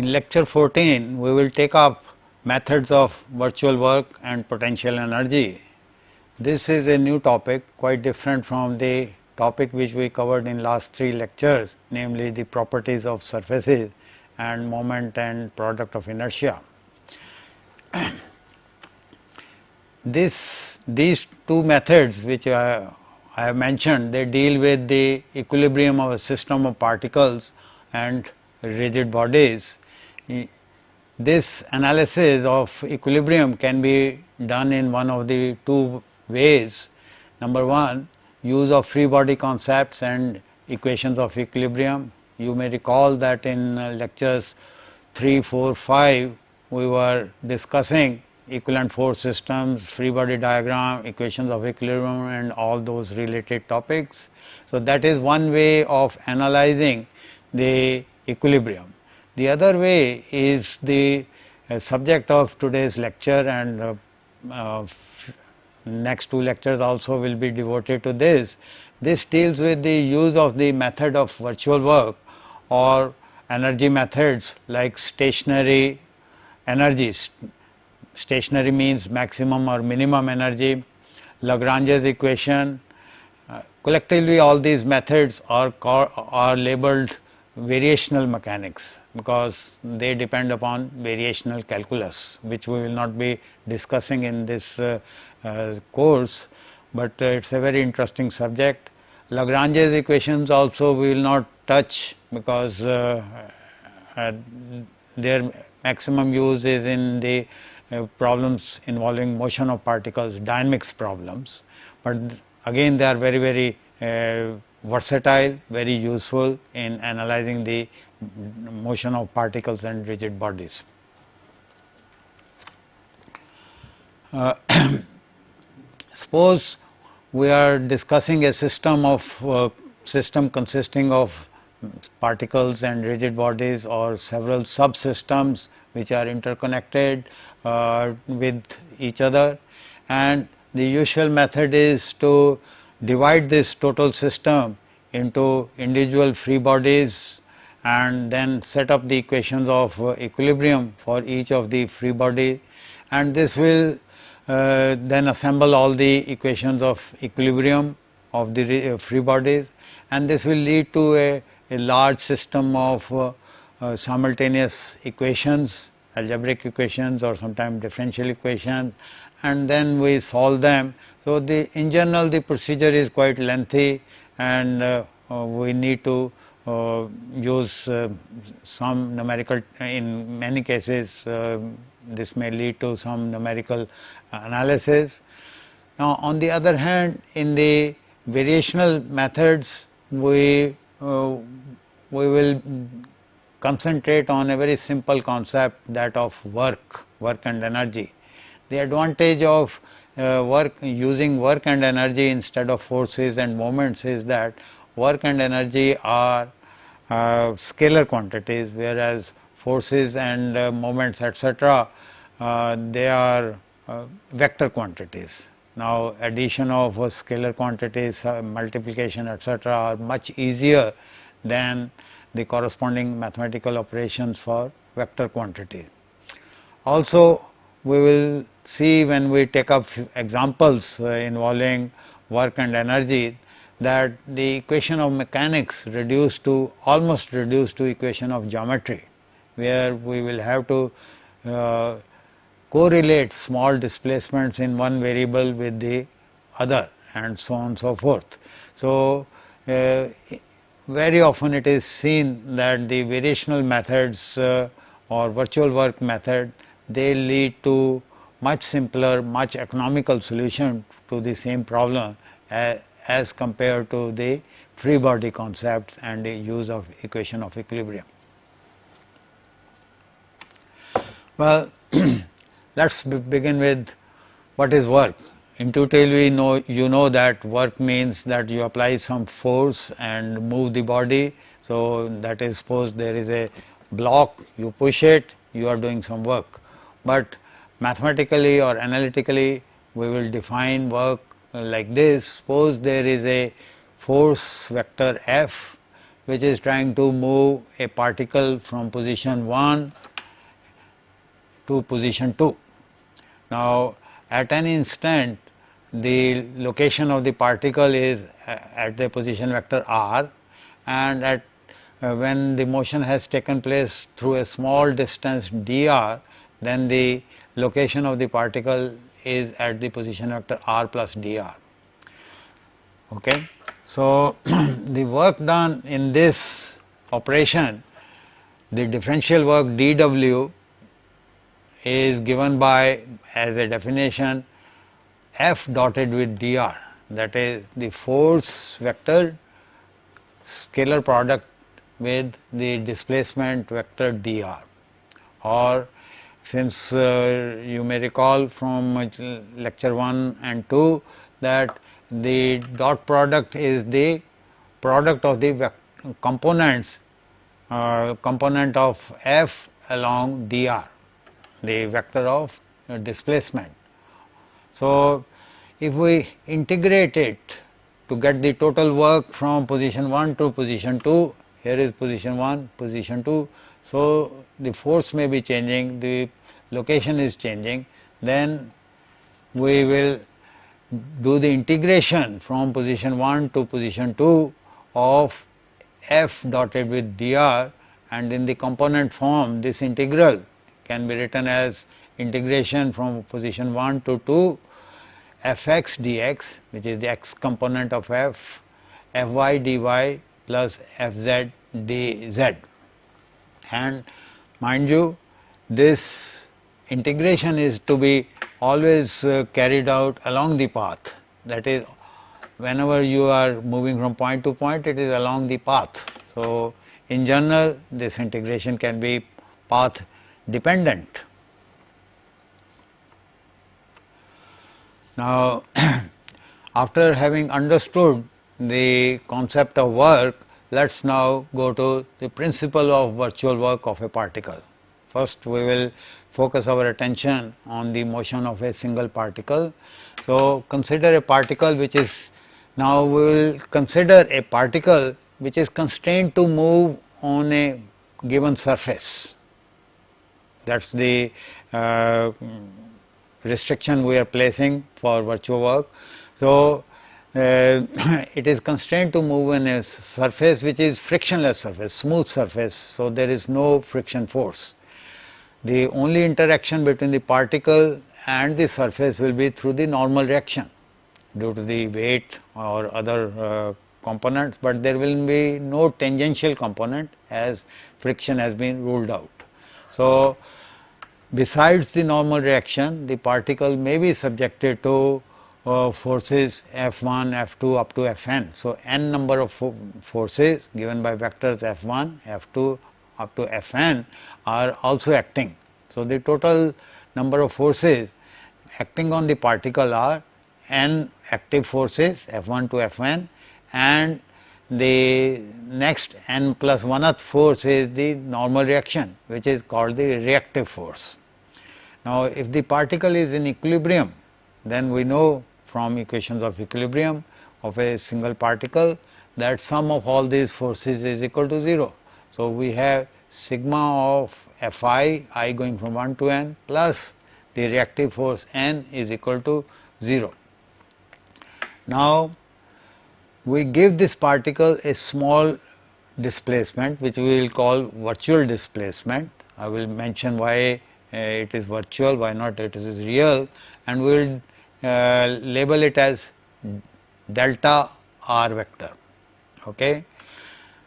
In lecture 14, we will take up methods of virtual work and potential energy. This is a new topic, quite different from the topic which we covered in last 3 lectures, namely the properties of surfaces and moment and product of inertia. These two methods which I have mentioned, they deal with the equilibrium of a system of particles and rigid bodies. This analysis of equilibrium can be done in one of the two ways. Number one, use of free body concepts and equations of equilibrium. You may recall that in lectures 3, 4, 5 we were discussing equivalent force systems, free body diagram, equations of equilibrium and all those related topics. So, that is one way of analyzing the equilibrium. The other way is the subject of today's lecture, and next 2 lectures also will be devoted to this. This deals with the use of the method of virtual work or energy methods like stationary energies. Stationary means maximum or minimum energy, Lagrange's equation. Collectively all these methods are labeled variational mechanics, because they depend upon variational calculus, which we will not be discussing in this course, but it is a very interesting subject. Lagrange's equations also we will not touch, because their maximum use is in the problems involving motion of particles, dynamics problems, but again they are very versatile, very useful in analyzing the motion of particles and rigid bodies. Suppose we are discussing a system consisting of particles and rigid bodies, or several subsystems which are interconnected with each other, and the usual method is to divide this total system into individual free bodies and then set up the equations of equilibrium for each of the free body, and this will then assemble all the equations of equilibrium of the free bodies, and this will lead to a large system of simultaneous equations, algebraic equations or sometimes differential equations, and then we solve them. So, in general the procedure is quite lengthy, and we need to use some numerical, in many cases this may lead to some numerical analysis. Now, on the other hand, in the variational methods we will concentrate on a very simple concept, that of work and energy. The advantage of using work and energy instead of forces and moments is that work and energy are scalar quantities, whereas forces and moments etc., they are vector quantities. Now, addition of scalar quantities, multiplication etc., are much easier than the corresponding mathematical operations for vector quantities. Also, we will see when we take up examples involving work and energy, that the equation of mechanics almost reduced to equation of geometry, where we will have to correlate small displacements in one variable with the other, and so on and so forth. So, very often it is seen that the variational methods or virtual work method, they lead to much simpler, much economical solution to the same problem as compared to the free body concepts and the use of equation of equilibrium. Well, let us begin with what is work. Intuitively you know that work means that you apply some force and move the body. So, that is, suppose there is a block, you push it, you are doing some work. But mathematically or analytically we will define work like this. Suppose there is a force vector F which is trying to move a particle from position 1 to position 2. Now, at an instant, the location of the particle is at the position vector r, and at when the motion has taken place through a small distance dr, then the location of the particle is at the position vector r plus dr. Okay. So, the work done in this operation, the differential work dw is given by, as a definition, F dotted with dr, that is the force vector scalar product with the displacement vector dr. Or since you may recall from lecture 1 and 2 that the dot product is the product of the components component of F along dr, the vector of displacement. So, if we integrate it to get the total work from position 1 to position 2, here is position 1, position 2. So, the force may be changing, the location is changing, then we will do the integration from position 1 to position 2 of F dotted with dr, and in the component form this integral can be written as integration from position 1 to 2 fx dx, which is the x component of f, fy dy plus fz dz. And mind you, this integration is to be always carried out along the path, that is, whenever you are moving from point to point, it is along the path. So, in general, this integration can be path dependent. Now, after having understood the concept of work, let us now go to the principle of virtual work of a particle. First, we will focus our attention on the motion of a single particle. So, consider a particle which is, now we will consider a particle which is constrained to move on a given surface. That is the restriction we are placing for virtual work. So, it is constrained to move in a surface which is frictionless surface, smooth surface. So, there is no friction force. The only interaction between the particle and the surface will be through the normal reaction due to the weight or other components, but there will be no tangential component as friction has been ruled out. So, besides the normal reaction, the particle may be subjected to forces F1, F2 up to Fn. So, n number of forces given by vectors F1, F2 up to Fn are also acting. So, the total number of forces acting on the particle are n active forces F1 to Fn, and the next n plus 1th force is the normal reaction, which is called the reactive force. Now, if the particle is in equilibrium, then we know from equations of equilibrium of a single particle that sum of all these forces is equal to 0. So, we have sigma of Fi, I going from 1 to n, plus the reactive force n is equal to 0. Now, we give this particle a small displacement, which we will call virtual displacement. I will mention why it is virtual, why not it is real, and we will label it as delta r vector. Okay.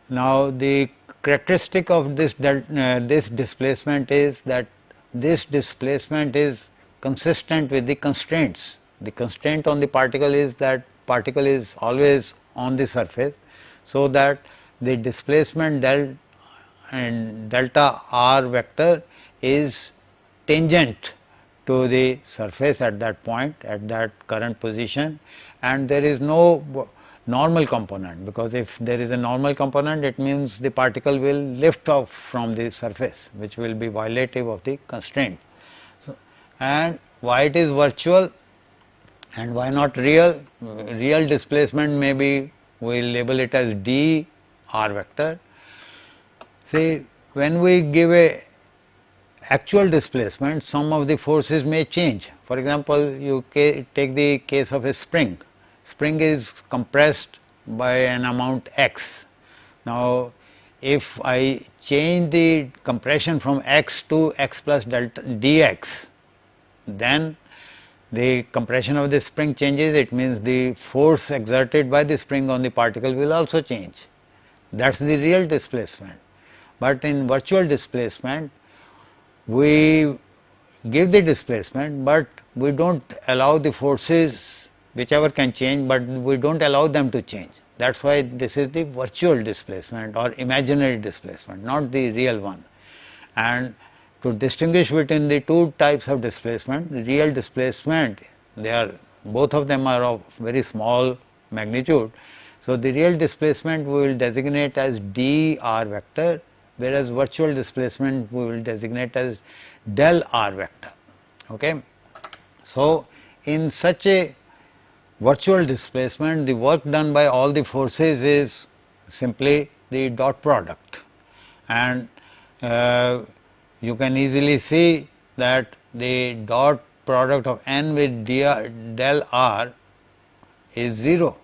Now, the characteristic of this displacement is that this displacement is consistent with the constraints. The constraint on the particle is that particle is always on the surface. So, that the displacement delta r vector is tangent to the surface at that point, at that current position, and there is no normal component, because if there is a normal component, it means the particle will lift off from the surface, which will be violative of the constraint. So, and why it is virtual and why not real? Real displacement may be, we will label it as d r vector. See, when we give a actual displacement, some of the forces may change. For example, you take the case of a spring. Spring is compressed by an amount x. Now, if I change the compression from x to x plus delta dx, then the compression of the spring changes. It means the force exerted by the spring on the particle will also change. That is the real displacement. But in virtual displacement, we give the displacement, but we do not allow the forces whichever can change, but we do not allow them to change. That is why this is the virtual displacement or imaginary displacement, not the real one. And to distinguish between the two types of displacement, real displacement, they are both of them are of very small magnitude. So, the real displacement we will designate as dr vector, whereas virtual displacement we will designate as del r vector. Okay. So, in such a virtual displacement, the work done by all the forces is simply the dot product, and you can easily see that the dot product of n with del r is 0,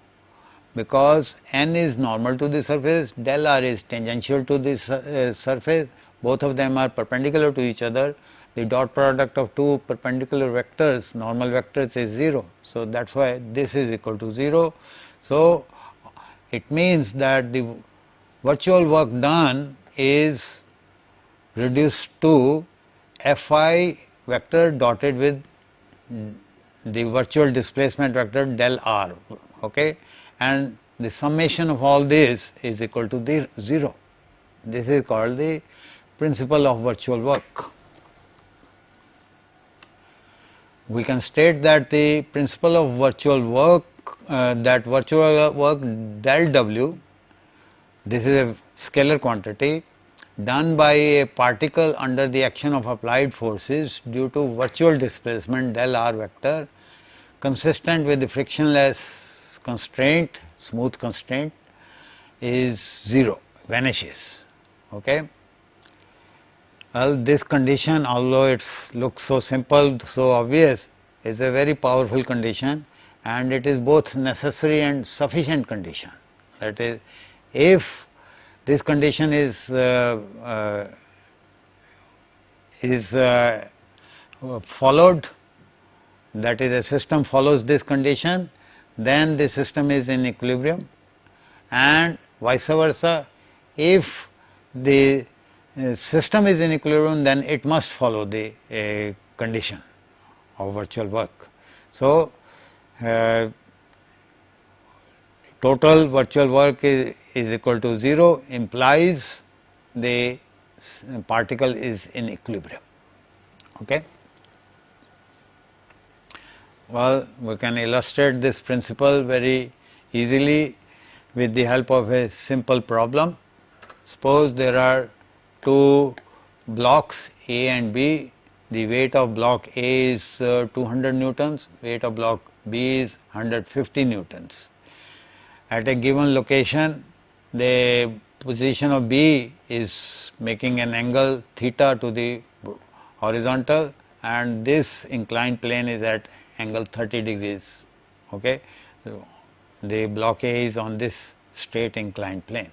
because n is normal to the surface, del r is tangential to the surface, both of them are perpendicular to each other. The dot product of two perpendicular vectors, normal vectors, is 0. So, that is why this is equal to 0. So, it means that the virtual work done is reduced to Fi vector dotted with the virtual displacement vector del r, okay, and the summation of all this is equal to the 0. This is called the principle of virtual work. We can state that the principle of virtual work, that virtual work del w, this is a scalar quantity done by a particle under the action of applied forces due to virtual displacement del r vector, consistent with the frictionless constraint, smooth constraint, is 0, vanishes. Okay. Well, this condition, although it looks so simple, so obvious, is a very powerful condition, and it is both necessary and sufficient condition. That is, if this condition is followed, that is, a system follows this condition, then the system is in equilibrium, and vice versa. If the system is in equilibrium, then it must follow the condition of virtual work. So, total virtual work is equal to 0 implies the particle is in equilibrium. Okay. Well, we can illustrate this principle very easily with the help of a simple problem. Suppose there are two blocks A and B. The weight of block A is 200 newtons, weight of block B is 150 newtons. At a given location, the position of B is making an angle theta to the horizontal, and this inclined plane is at angle 30 degrees. Okay. So, the block A is on this straight inclined plane.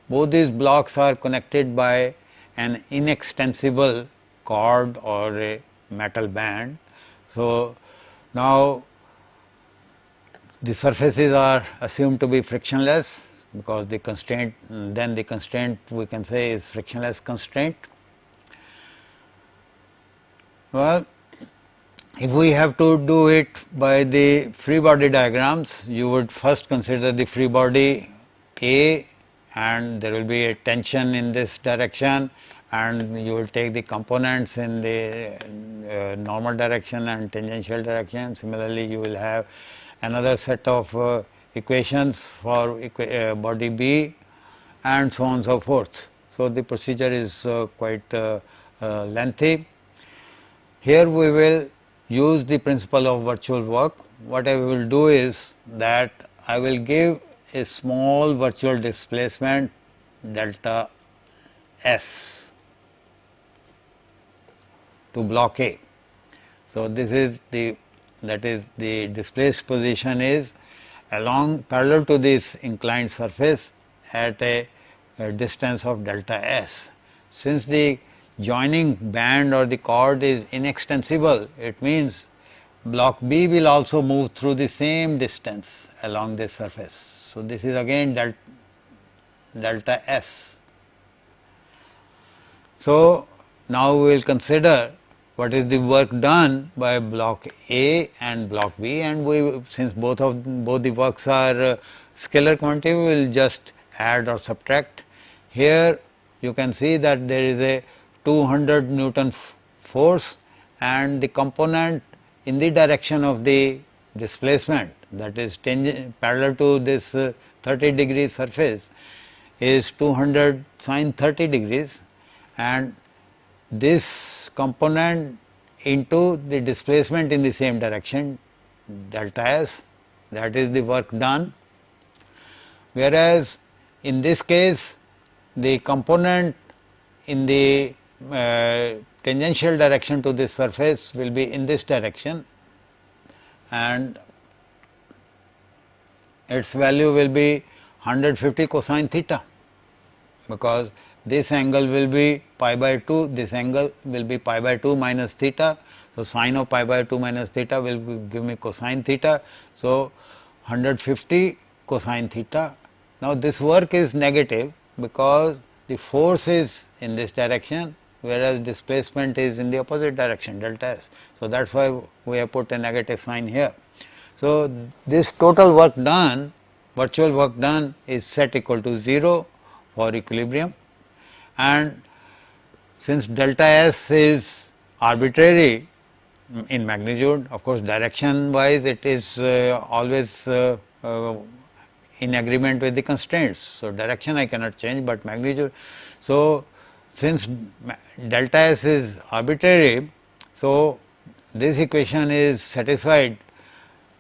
Both these blocks are connected by an inextensible cord or a metal band. So, now the surfaces are assumed to be frictionless, because the constraint, then the constraint we can say is frictionless constraint. Well, if we have to do it by the free body diagrams, you would first consider the free body A, and there will be a tension in this direction, and you will take the components in the normal direction and tangential direction. Similarly, you will have another set of equations for body B, and so on and so forth. So, the procedure is quite lengthy. Here we will use the principle of virtual work. What I will do is that I will give a small virtual displacement delta S to block A. So, this is the displaced position is along parallel to this inclined surface at a distance of delta S. Since the joining band or the chord is inextensible, it means block B will also move through the same distance along this surface. So, this is again delta S. So, now we will consider what is the work done by block A and block B, and we, since both the works are scalar quantity, we will just add or subtract. Here you can see that there is a 200 Newton force, and the component in the direction of the displacement, that is parallel to this 30 degree surface, is 200 sin 30 degrees, and this component into the displacement in the same direction delta S, that is the work done. Whereas in this case the component in the tangential direction to this surface will be in this direction, and its value will be 150 cosine theta, because this angle will be pi by 2, this angle will be pi by 2 minus theta. So, sine of pi by 2 minus theta will give me cosine theta. So, 150 cosine theta. Now, this work is negative because the force is in this direction, whereas displacement is in the opposite direction delta S. So, that is why we have put a negative sign here. So, this total work done, virtual work done, is set equal to 0 for equilibrium, and since delta S is arbitrary in magnitude, of course direction wise it is always in agreement with the constraints. So, direction I cannot change, but magnitude. So, since delta S is arbitrary, so this equation is satisfied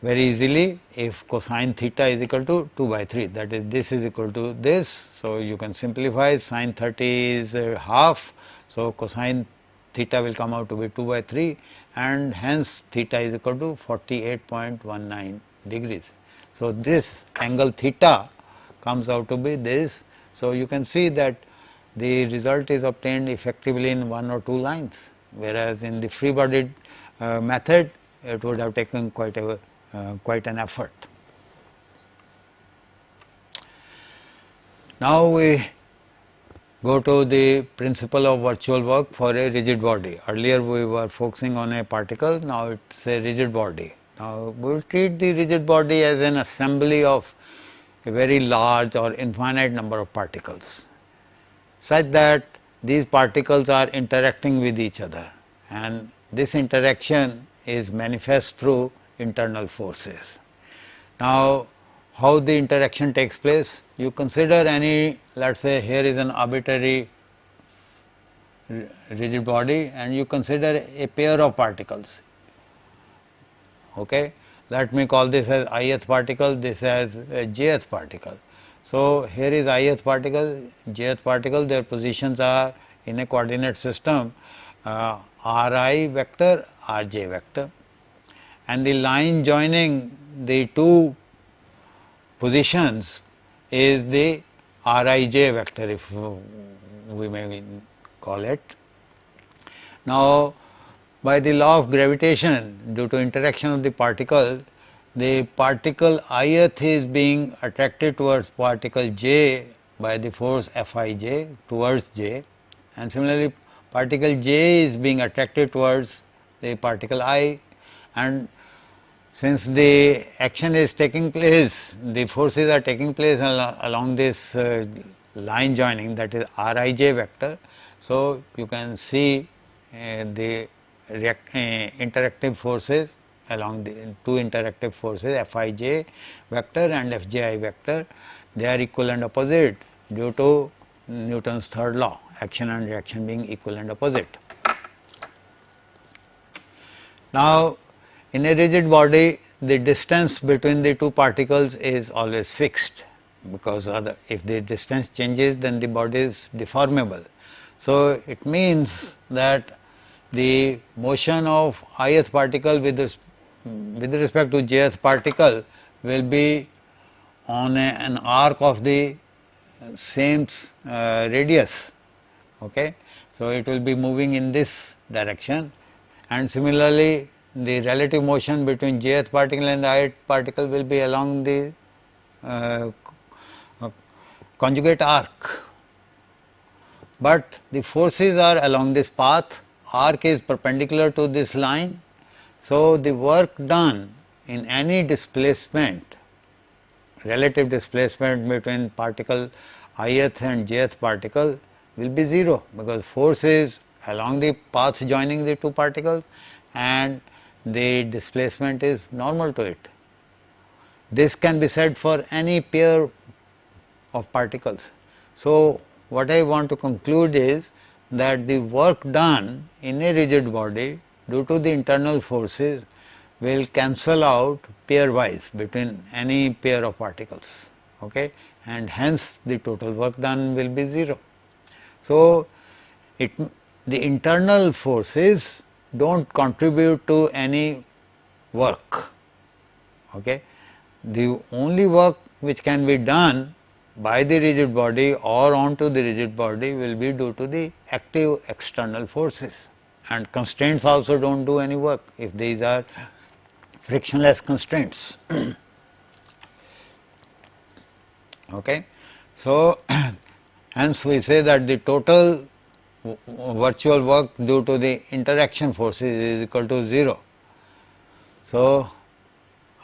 very easily if cosine theta is equal to 2 by 3, that is, this is equal to this. So, you can simplify, sin 30 is half. So, cosine theta will come out to be 2 by 3, and hence theta is equal to 48.19 degrees. So, this angle theta comes out to be this. So, you can see that the result is obtained effectively in 1 or 2 lines, whereas in the free bodied method it would have taken quite an effort. Now, we go to the principle of virtual work for a rigid body. Earlier we were focusing on a particle, now it is a rigid body. Now, we will treat the rigid body as an assembly of a very large or infinite number of particles, such that these particles are interacting with each other, and this interaction is manifest through internal forces. Now, how the interaction takes place? You consider any, let us say here is an arbitrary rigid body, and you consider a pair of particles. Okay. Let me call this as ith particle, this as jth particle. So, here is ith particle, jth particle, their positions are in a coordinate system ri vector, rj vector, and the line joining the two positions is the rij vector, if we may call it. Now, by the law of gravitation, due to interaction of the particles, the particle ith is being attracted towards particle j by the force Fij towards j, and similarly particle j is being attracted towards the particle I, and since the action is taking place, the forces are taking place along this line joining, that is Rij vector. So, you can see the interactive forces along the two interactive forces Fij vector and Fji vector, they are equal and opposite due to Newton's third law, action and reaction being equal and opposite. Now, in a rigid body, the distance between the two particles is always fixed, because if the distance changes, then the body is deformable. So, it means that the motion of ith particle with respect to jth particle will be on an arc of the same radius. Okay. So, it will be moving in this direction, and similarly the relative motion between jth particle and the ith particle will be along the conjugate arc, but the forces are along this path, arc is perpendicular to this line. So, the work done in any displacement, relative displacement between particle ith and jth particle will be 0, because force is along the path joining the two particles and the displacement is normal to it. This can be said for any pair of particles. So, what I want to conclude is that the work done in a rigid body due to the internal forces will cancel out pairwise between any pair of particles, okay, and hence the total work done will be 0. So, the internal forces do not contribute to any work. Okay. The only work which can be done by the rigid body or onto the rigid body will be due to the active external forces, and constraints also do not do any work if these are frictionless constraints. Okay. So, hence we say that the total virtual work due to the interaction forces is equal to 0. So,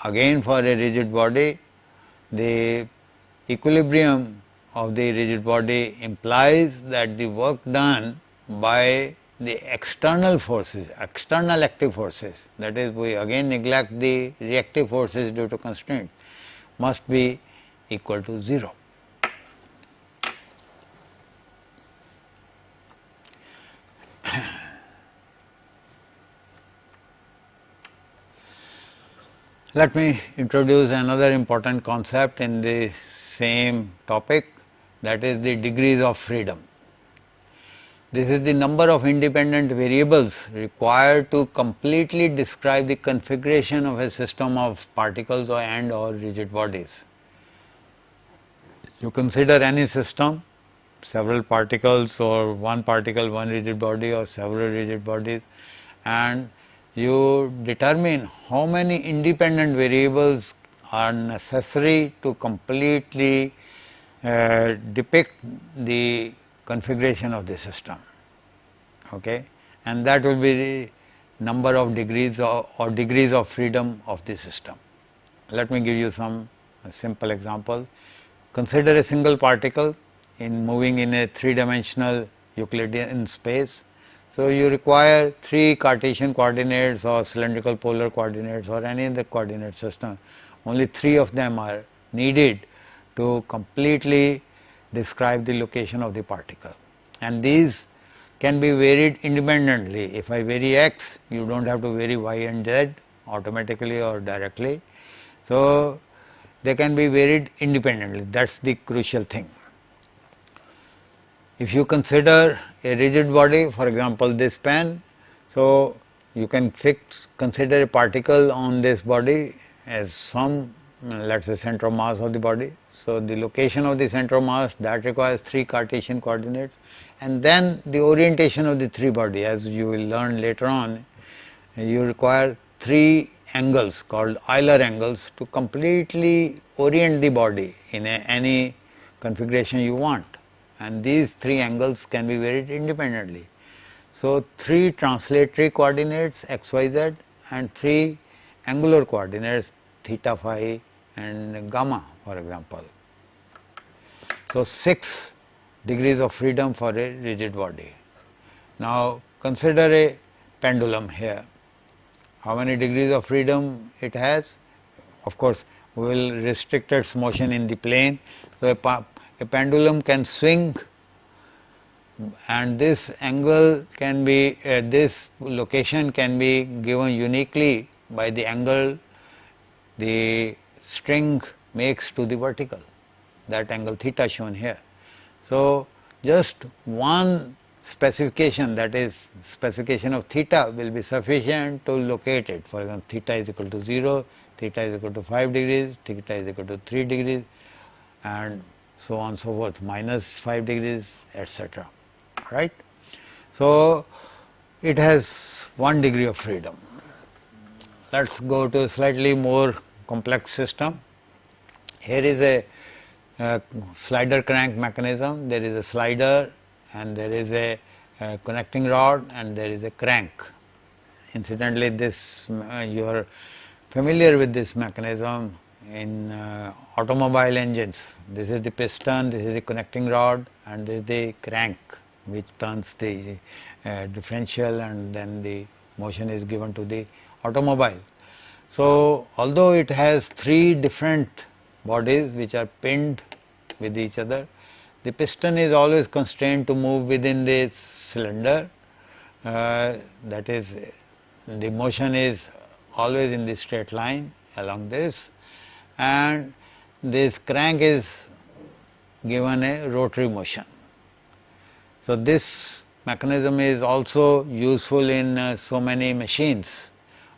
again for a rigid body, the equilibrium of the rigid body implies that the work done by the external forces, external active forces, that is, we again neglect the reactive forces due to constraint, must be equal to 0. Let me introduce another important concept in the same topic, that is the degrees of freedom. This is the number of independent variables required to completely describe the configuration of a system of particles or rigid bodies. You consider any system, several particles or one particle, one rigid body or several rigid bodies, and you determine how many independent variables are necessary to completely depict the configuration of the system, okay, and that will be the number of degrees or degrees of freedom of the system. Let me give you some simple example. Consider a single particle moving in a three-dimensional Euclidean space. So, you require 3 Cartesian coordinates or cylindrical polar coordinates or any other coordinate system. Only 3 of them are needed to completely describe the location of the particle, and these can be varied independently. If I vary x, you do not have to vary y and z automatically or directly. So, they can be varied independently, that is the crucial thing. If you consider a rigid body, for example, this pen, so you can consider a particle on this body as some, let us say, center of mass of the body. So, the location of the center of mass, that requires 3 Cartesian coordinates, and then the orientation of the 3 body, as you will learn later on, you require 3 angles called Euler angles to completely orient the body in any configuration you want, and these 3 angles can be varied independently. So, 3 translatory coordinates x, y, z and 3 angular coordinates theta, phi and gamma, for example. So, 6 degrees of freedom for a rigid body. Now, consider a pendulum here. How many degrees of freedom it has? Of course, we will restrict its motion in the plane. So, a pendulum can swing, and this angle can be this location can be given uniquely by the angle the string makes to the vertical. that angle theta shown here. So just one specification, that is specification of theta, will be sufficient to locate it. For example, theta is equal to 0, theta is equal to 5 degrees, theta is equal to 3 degrees, and so on and so forth, minus 5 degrees, etc. Right. So it has 1 degree of freedom. Let us go to a slightly more complex system. Here is a slider crank mechanism. There is a slider and there is a connecting rod and there is a crank. Incidentally, this you are familiar with this mechanism in automobile engines. This is the piston, this is the connecting rod, and this is the crank which turns the differential, and then the motion is given to the automobile. So although it has 3 different bodies which are pinned with each other, the piston is always constrained to move within the cylinder, that is, the motion is always in the straight line along this, and this crank is given a rotary motion. So this mechanism is also useful in so many machines.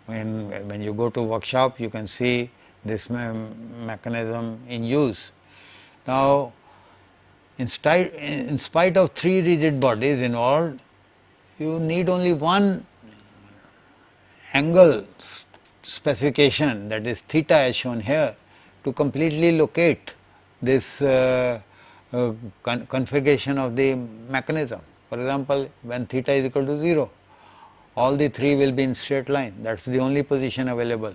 When you go to workshop, you can see this mechanism in use. Now, in spite of 3 rigid bodies involved, you need only one angle specification, that is theta as shown here, to completely locate this configuration of the mechanism. For example, when theta is equal to 0, all the 3 will be in straight line, that is the only position available.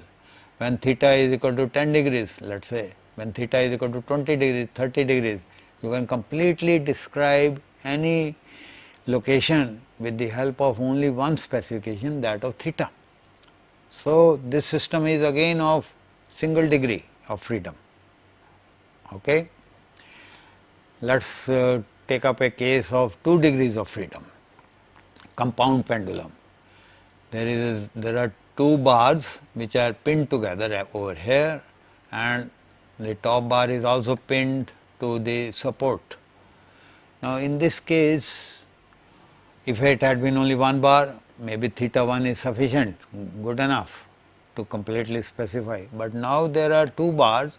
When theta is equal to 10 degrees, let us say, when theta is equal to 20 degrees, 30 degrees, you can completely describe any location with the help of only one specification, that of theta. So this system is again of single degree of freedom. Okay. Let us take up a case of 2 degrees of freedom, compound pendulum. There are 2 bars which are pinned together over here, and the top bar is also pinned to the support. Now in this case, if it had been only 1 bar, maybe theta 1 is sufficient, good enough to completely specify. But now there are 2 bars.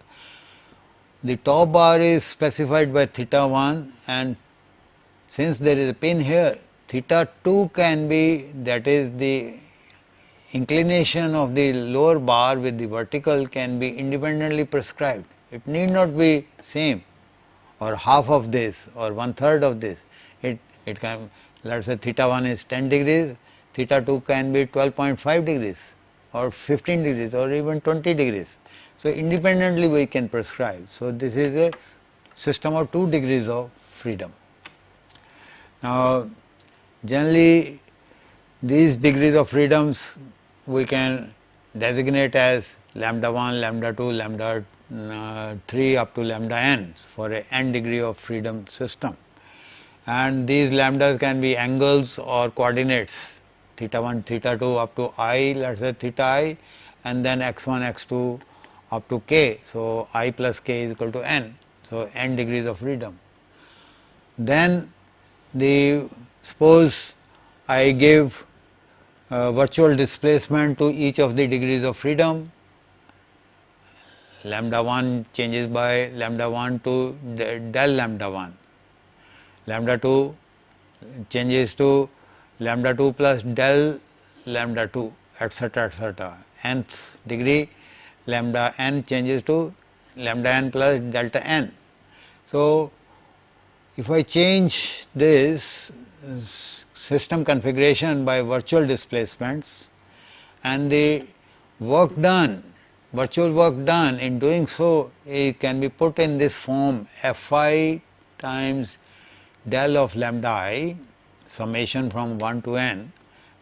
The top bar is specified by theta 1, and since there is a pin here, theta 2 can be, that is the inclination of the lower bar with the vertical, can be independently prescribed. It need not be same or half of this or 1/3 of this. It can, let us say theta 1 is 10 degrees, theta 2 can be 12.5 degrees or 15 degrees or even 20 degrees. So independently we can prescribe. So this is a system of 2 degrees of freedom. Now generally these degrees of freedoms we can designate as lambda 1, lambda 2, lambda 3 up to lambda n for a n degree of freedom system. And these lambdas can be angles or coordinates, theta 1, theta 2 up to I, let us say theta I, and then x1, x2 up to k. So I plus k is equal to n. So n degrees of freedom. Then suppose I give virtual displacement to each of the degrees of freedom. Lambda 1 changes by lambda 1 to del lambda 1. Lambda 2 changes to lambda 2 plus del lambda 2, etc., etc. Nth degree, lambda n changes to lambda n plus delta n. So if I change this system configuration by virtual displacements, and the work done, virtual work done in doing so, it can be put in this form, Fi times del of lambda I, summation from 1 to n,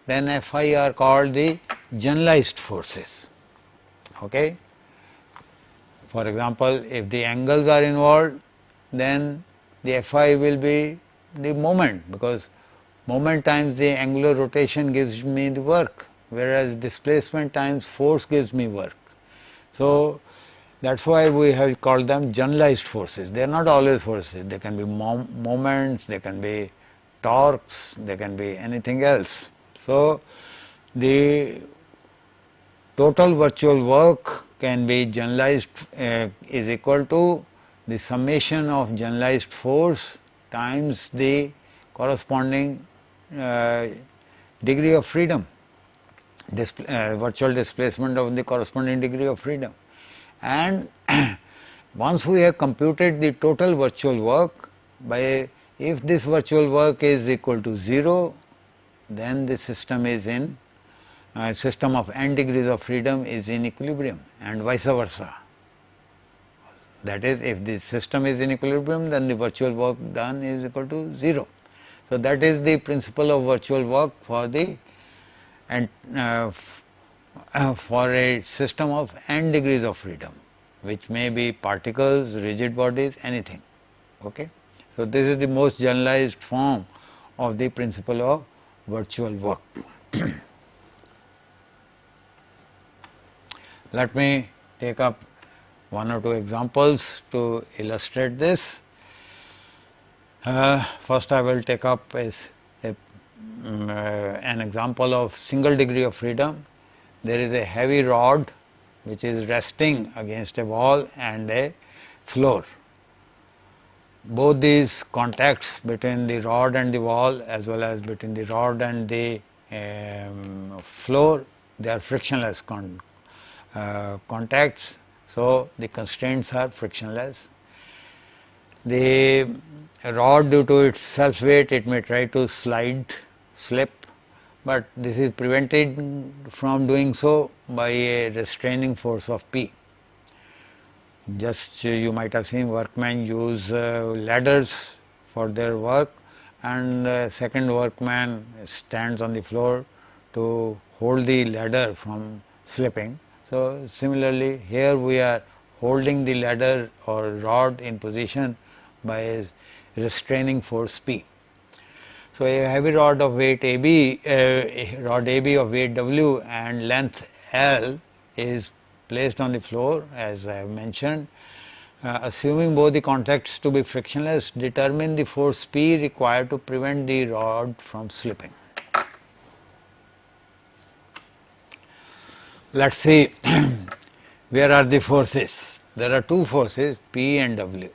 then Fi are called the generalized forces. Okay. For example, if the angles are involved, then the Fi will be the moment, because moment times the angular rotation gives me the work, whereas displacement times force gives me work. So That is why we have called them generalized forces. They are not always forces. They can be moments, they can be torques, they can be anything else. So, the total virtual work can be generalized is equal to the summation of generalized force times the corresponding degree of freedom, virtual displacement of the corresponding degree of freedom. And once we have computed the total virtual work, by if this virtual work is equal to 0, then the system is in system of n degrees of freedom is in equilibrium, and vice versa. That is, if the system is in equilibrium, then the virtual work done is equal to 0. So, that is the principle of virtual work for the and for a system of n degrees of freedom, which may be particles, rigid bodies, anything. Okay? So, this is the most generalized form of the principle of virtual work. Let me take up one or two examples to illustrate this. First, I will take up an example of single degree of freedom. There is a heavy rod which is resting against a wall and a floor. Both these contacts between the rod and the wall, as well as between the rod and the floor, they are frictionless contacts. So, the constraints are frictionless. The rod, due to its self weight, it may try to slip, but this is prevented from doing so by a restraining force of P. Just you might have seen workmen use ladders for their work, and second workman stands on the floor to hold the ladder from slipping. So, similarly, here we are holding the ladder or rod in position by a restraining force P. So, a heavy rod of weight AB, rod AB of weight W and length L is placed on the floor, as I have mentioned. Assuming both the contacts to be frictionless, determine the force P required to prevent the rod from slipping. Let us see where are the forces. There are two forces, P and W.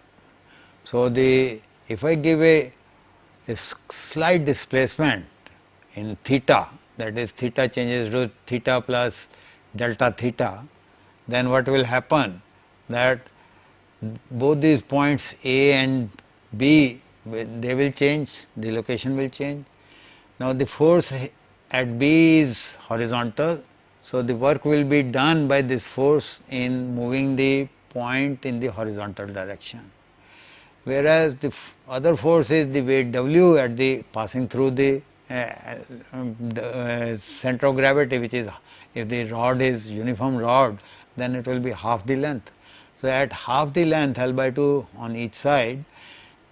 So, if I give a slight displacement in theta, that is theta changes to theta plus delta theta, then what will happen, that both these points A and B, they will change, the location will change. Now, the force at B is horizontal. So, the work will be done by this force in moving the point in the horizontal direction, whereas the other force is the weight W at the passing through the center of gravity, which is, if the rod is uniform rod, then it will be half the length. So, at half the length L by 2 on each side,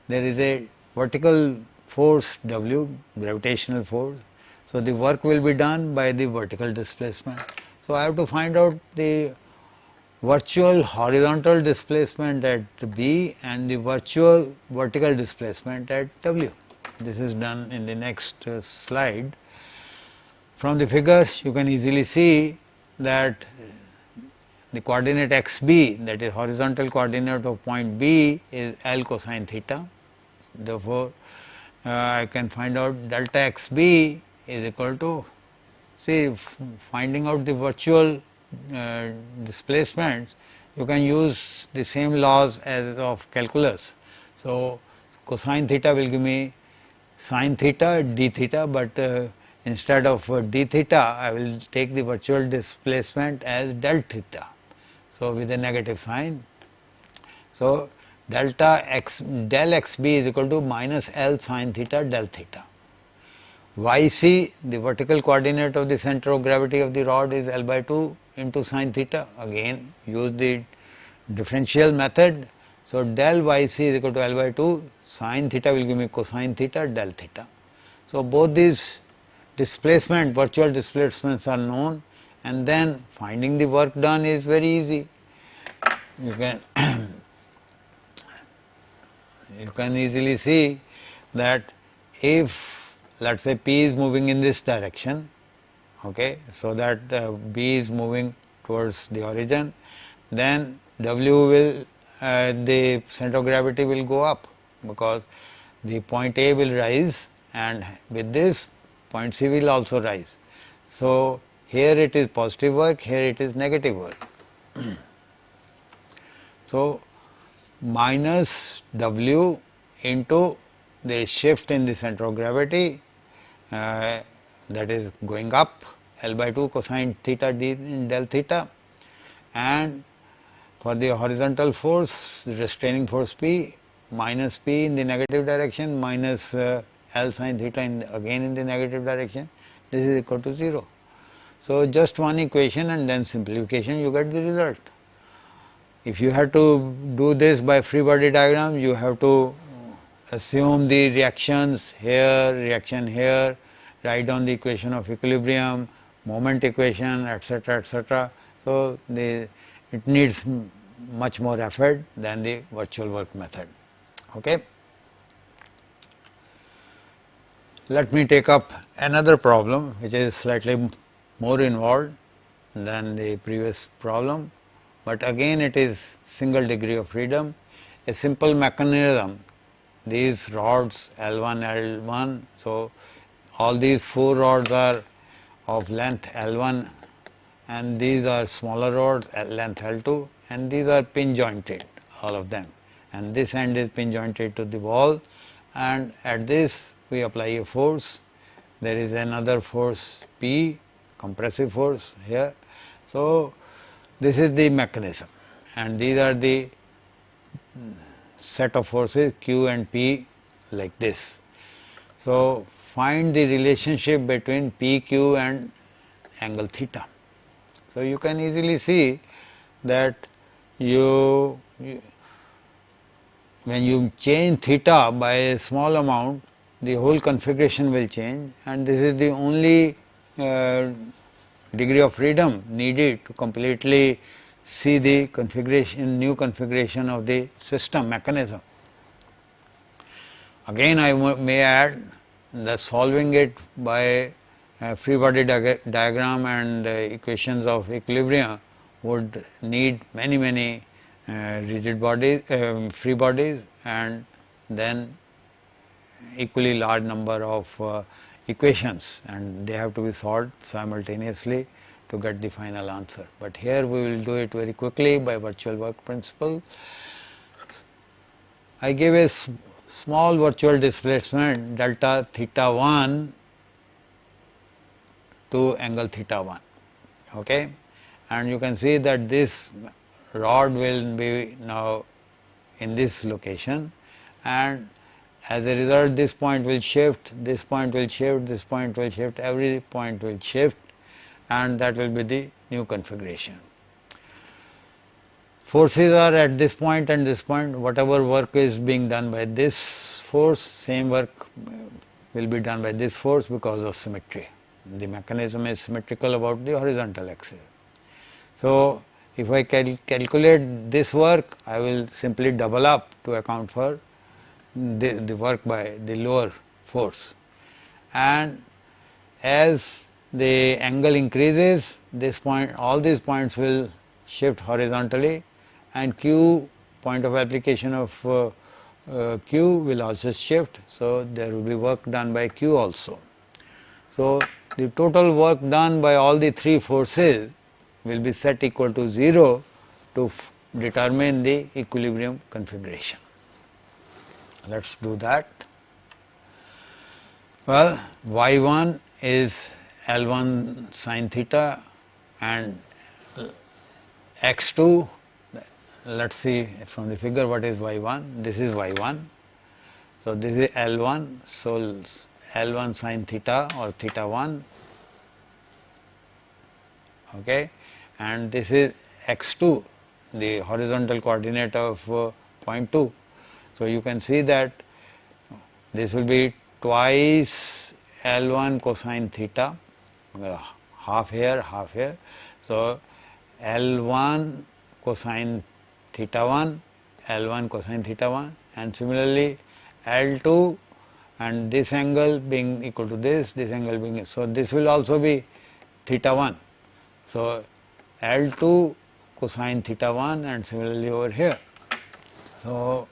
there is a vertical force W, gravitational force. So, the work will be done by the vertical displacement. So, I have to find out the virtual horizontal displacement at B and the virtual vertical displacement at W. This is done in the next slide. From the figure, you can easily see that the coordinate xb, that is horizontal coordinate of point B, is L cosine theta. Therefore, I can find out delta xb is equal to, see, finding out the virtual displacements, you can use the same laws as of calculus. So, cosine theta will give me sin theta d theta, but instead of d theta, I will take the virtual displacement as del theta. So, with a negative sign. So, del xb is equal to minus L sin theta del theta. Yc, the vertical coordinate of the center of gravity of the rod, is L by 2 into sin theta. Again, use the differential method. So, del Yc is equal to L by 2, sin theta will give me cosine theta del theta. So, both these virtual displacements are known, and then finding the work done is very easy. you can you can easily see that if let us say P is moving in this direction, okay, so that B is moving towards the origin, then W will the center of gravity will go up, because the point A will rise, and with this point C will also rise. So, here it is positive work, here it is negative work. So, minus W into the shift in the center of gravity, that is going up, L by 2 cosine theta d del theta, and for the horizontal force, restraining force P, minus P in the negative direction, minus L sin theta again in the negative direction, this is equal to 0. So, just one equation and then simplification, you get the result. If you have to do this by free body diagram, you have to assume the reactions here, reaction here, write down the equation of equilibrium, moment equation, etc., etc. So, it needs much more effort than the virtual work method. Okay. Let me take up another problem which is slightly more involved than the previous problem, but again it is single degree of freedom, a simple mechanism. These rods L1, L1, so all these 4 rods are of length L1 and these are smaller rods length L2, and these are pin jointed, all of them, and this end is pin jointed to the wall, and at this we apply a force. There is another force P, compressive force here. So, this is the mechanism, and these are the set of forces Q and P like this. So, find the relationship between PQ and angle theta. So, you can easily see that when you change theta by a small amount, the whole configuration will change, and this is the only degree of freedom needed to completely see the configuration, new configuration of the system mechanism. Again, I may add that solving it by free body diagram and equations of equilibrium would need many rigid bodies, free bodies, and then equally large number of equations, and they have to be solved simultaneously to get the final answer. But here we will do it very quickly by virtual work principle. I give a small virtual displacement delta theta 1 to angle theta 1, okay, and you can see that this rod will be now in this location, and as a result this point will shift, this point will shift, this point will shift, every point will shift, and that will be the new configuration. Forces are at this point and this point. Whatever work is being done by this force, same work will be done by this force because of symmetry. The mechanism is symmetrical about the horizontal axis. So, if I calculate this work, I will simply double up to account for the work by the lower force, and as the angle increases, this point, all these points will shift horizontally, and Q, point of application of Q will also shift. So, there will be work done by Q also. So, the total work done by all the 3 forces will be set equal to 0 to determine the equilibrium configuration. Let us do that. Well, y1 is L1 sin theta, and x2, let us see from the figure what is y1. This is y1. So, this is L1. So, L1 sin theta or theta 1, okay, and this is x2, the horizontal coordinate of point 2. So, you can see that this will be twice L1 cosine theta, half here, half here. So, L1 cosine theta 1, L1 cosine theta 1, and similarly L2, and this angle being equal to this angle being, so this will also be theta 1. So L2 cosine theta 1, and similarly over here. So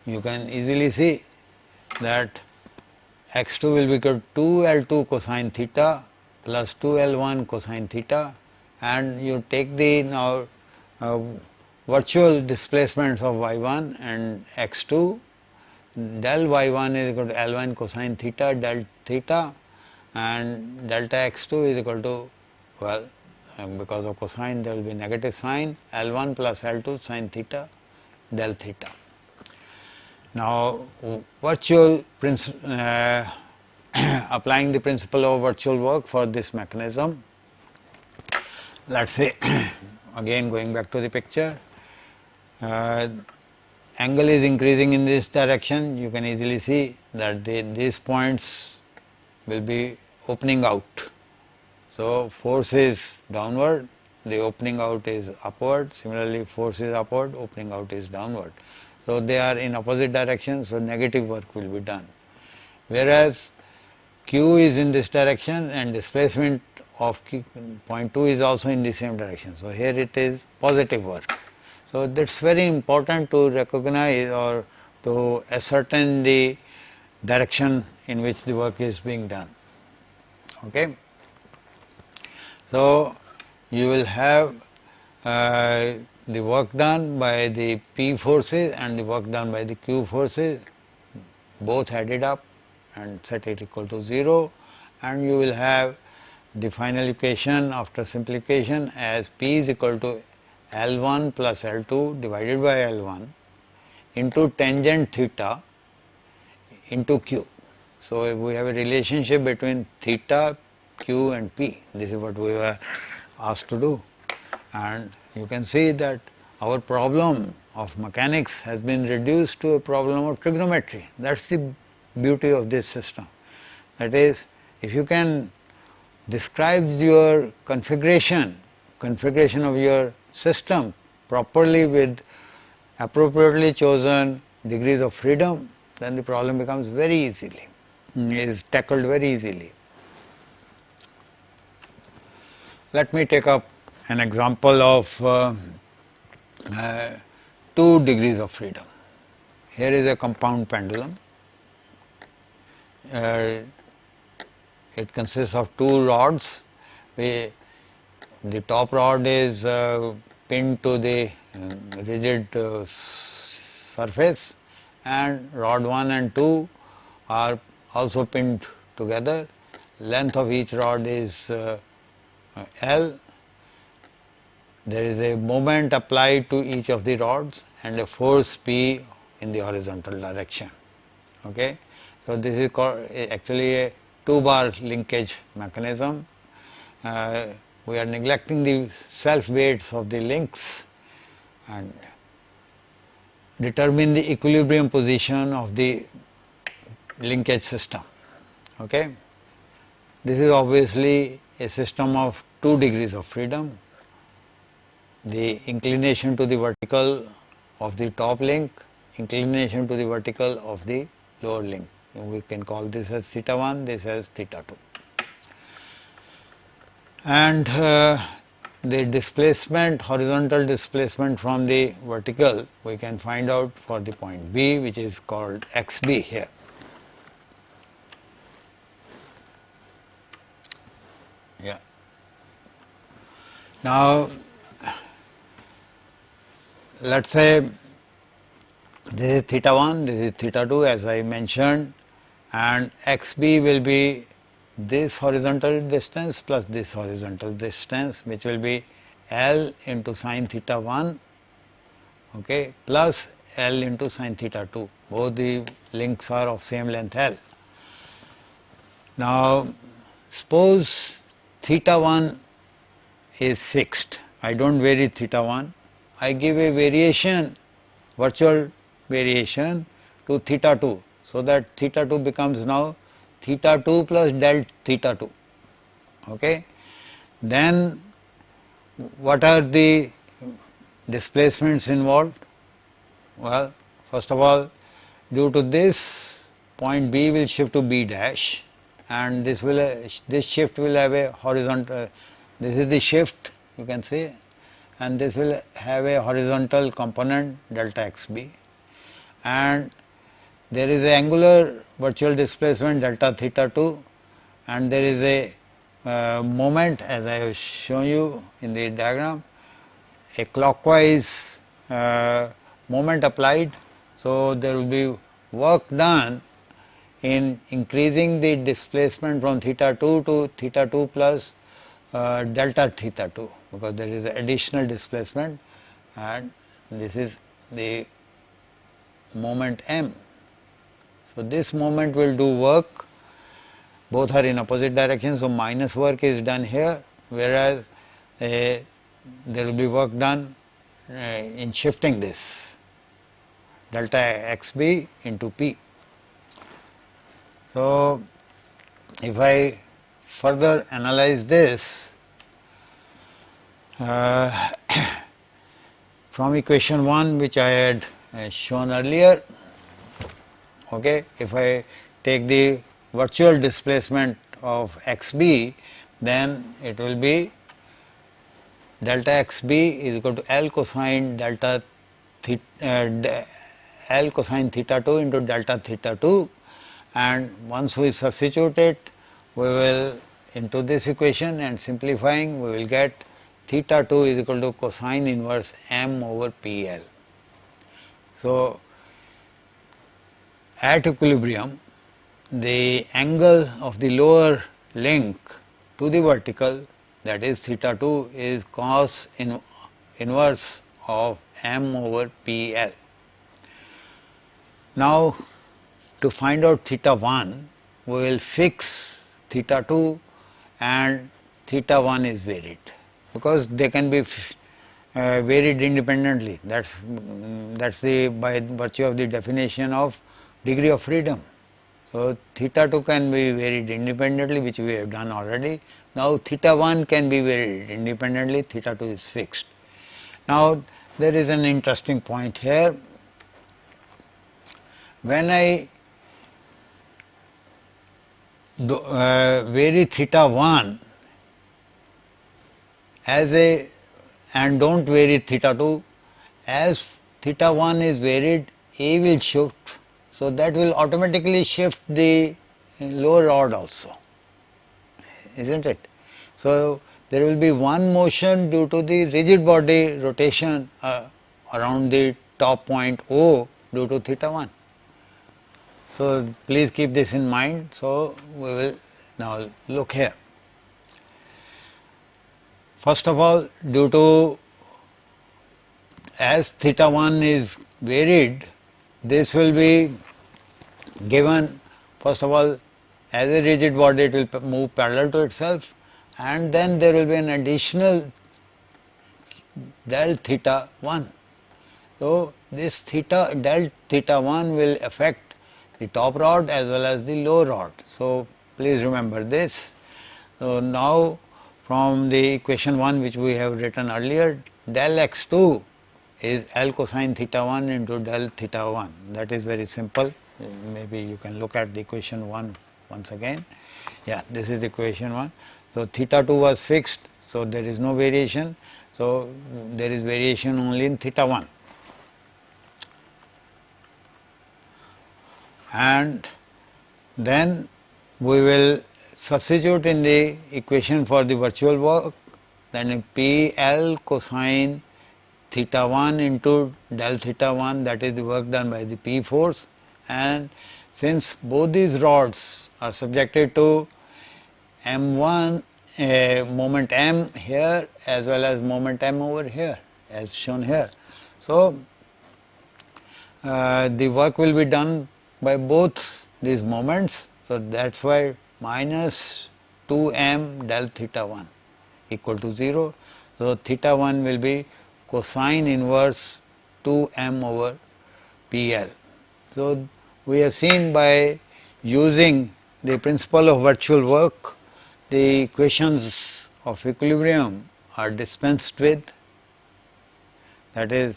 you can easily see that x2 will be equal to 2L2 cosine theta plus 2L1 cosine theta, and you take the now virtual displacements of y1 and x2. Del y1 is equal to L1 cosine theta del theta, and delta x2 is equal to, well, because of cosine there will be negative sign, L1 plus L2 sin theta del theta. Now virtual applying the principle of virtual work for this mechanism, let us say again going back to the picture, angle is increasing in this direction. You can easily see that these points will be opening out. So force is downward, the opening out is upward. Similarly, force is upward, opening out is downward. So they are in opposite directions, so negative work will be done. Whereas Q is in this direction and displacement of point 2 is also in the same direction. So here it is positive work. So that's very important to recognize or to ascertain the direction in which the work is being done. Okay. So you will have the work done by the P forces and the work done by the Q forces, both added up and set it equal to 0, and you will have the final equation after simplification as P is equal to L1 plus L2 divided by L1 into tangent theta into Q. So we have a relationship between theta, Q and P. This is what we were asked to do, and you can see that our problem of mechanics has been reduced to a problem of trigonometry. That is the beauty of this system. That is, if you can describe your configuration of your system properly with appropriately chosen degrees of freedom, then the problem becomes very easily, is tackled very easily. Let me take up an example of 2 degrees of freedom. Here is a compound pendulum. It consists of 2 rods. The top rod is pinned to the rigid surface, and rod 1 and 2 are also pinned together. Length of each rod is L. There is a moment applied to each of the rods and a force P in the horizontal direction. Okay. So this is called actually a 2-bar linkage mechanism. We are neglecting the self weights of the links and determine the equilibrium position of the linkage system. Okay. This is obviously a system of 2 degrees of freedom. The inclination to the vertical of the top link, inclination to the vertical of the lower link. We can call this as theta 1, this as theta 2. And the displacement, horizontal displacement from the vertical, we can find out for the point B, which is called xB here. Yeah. Now, let us say this is theta 1, this is theta 2 as I mentioned, and xB will be this horizontal distance plus this horizontal distance, which will be L into sin theta 1, okay, plus L into sin theta 2. Both the links are of same length L. Now, suppose theta 1 is fixed. I do not vary theta 1. I give a variation, virtual variation to theta 2. So that theta 2 becomes now theta 2 plus del theta 2. Okay. Then what are the displacements involved? Well, first of all, due to this, point B will shift to B dash, and this shift will have a horizontal, this is the shift you can see, and this will have a horizontal component delta xb, and there is a angular virtual displacement delta theta 2, and there is a moment, as I have shown you in the diagram, a clockwise moment applied. So, there will be work done in increasing the displacement from theta 2 to theta 2 plus delta theta 2, because there is additional displacement, and this is the moment m. So, this moment will do work, both are in opposite directions. So, minus work is done here, whereas there will be work done in shifting this delta xb into p. So, if I further analyze this from equation 1 which I had shown earlier, okay, if I take the virtual displacement of xb, then it will be delta xb is equal to L cosine delta L cosine theta 2 into delta theta 2, and once we substitute it, we will into this equation, and simplifying we will get theta 2 is equal to cosine inverse m over PL. So, at equilibrium, the angle of the lower link to the vertical, that is theta 2, is cos inverse of m over PL. Now, to find out theta 1, we will fix theta 2 and theta 1 is varied, because they can be varied independently. That's the by virtue of the definition of degree of freedom. So, theta 2 can be varied independently, which we have done already. Now, theta 1 can be varied independently, theta 2 is fixed. Now, there is an interesting point here. When I vary theta 1 as a and do not vary theta 2, as theta 1 is varied, A will shift. So, that will automatically shift the lower rod also, is not it? So, there will be one motion due to the rigid body rotation around the top point O due to theta 1. So, please keep this in mind. So, we will now look here. First of all, due to as theta 1 is varied, this will be given, first of all, as a rigid body it will move parallel to itself, and then there will be an additional del theta 1. So, this del theta 1 will affect the top rod as well as the lower rod. So, please remember this. So, now from the equation 1 which we have written earlier, del x2 is L cosine theta 1 into del theta 1. That is very simple. Maybe you can look at the equation 1 once again. Yeah, this is equation 1. So, theta 2 was fixed. So, there is no variation. So, there is variation only in theta 1. And then we will substitute in the equation for the virtual work, then P L cosine theta 1 into del theta 1, that is the work done by the P force, and since both these rods are subjected to M1 moment M here as well as moment M over here as shown here. So, the work will be done by both these moments. So, that is why minus 2m del theta 1 equal to 0. So, theta 1 will be cosine inverse 2m over PL. So, we have seen by using the principle of virtual work, the equations of equilibrium are dispensed with. That is,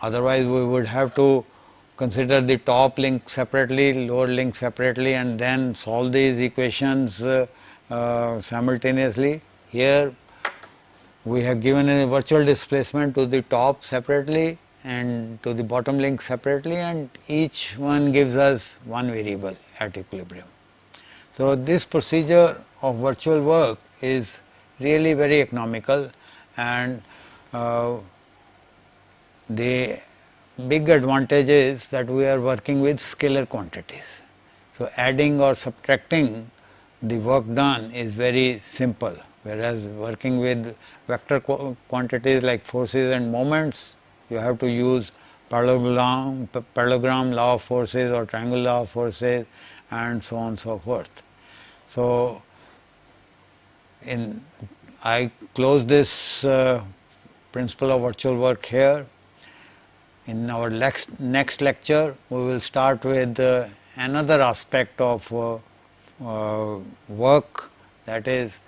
otherwise we would have to consider the top link separately, lower link separately, and then solve these equations simultaneously. Here we have given a virtual displacement to the top separately and to the bottom link separately, and each one gives us one variable at equilibrium. So, this procedure of virtual work is really very economical, and the big advantage is that we are working with scalar quantities. So, adding or subtracting the work done is very simple, whereas working with vector quantities like forces and moments, you have to use parallelogram law of forces or triangle law of forces, and so on and so forth. So, I close this principle of virtual work here. In our next lecture, we will start with another aspect of work, that is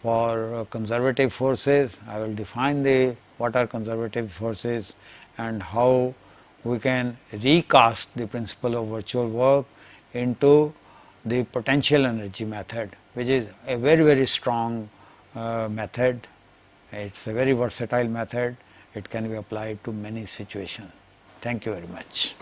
for conservative forces. I will define what are conservative forces and how we can recast the principle of virtual work into the potential energy method, which is a very strong method. It is a very versatile method. It can be applied to many situations. Thank you very much.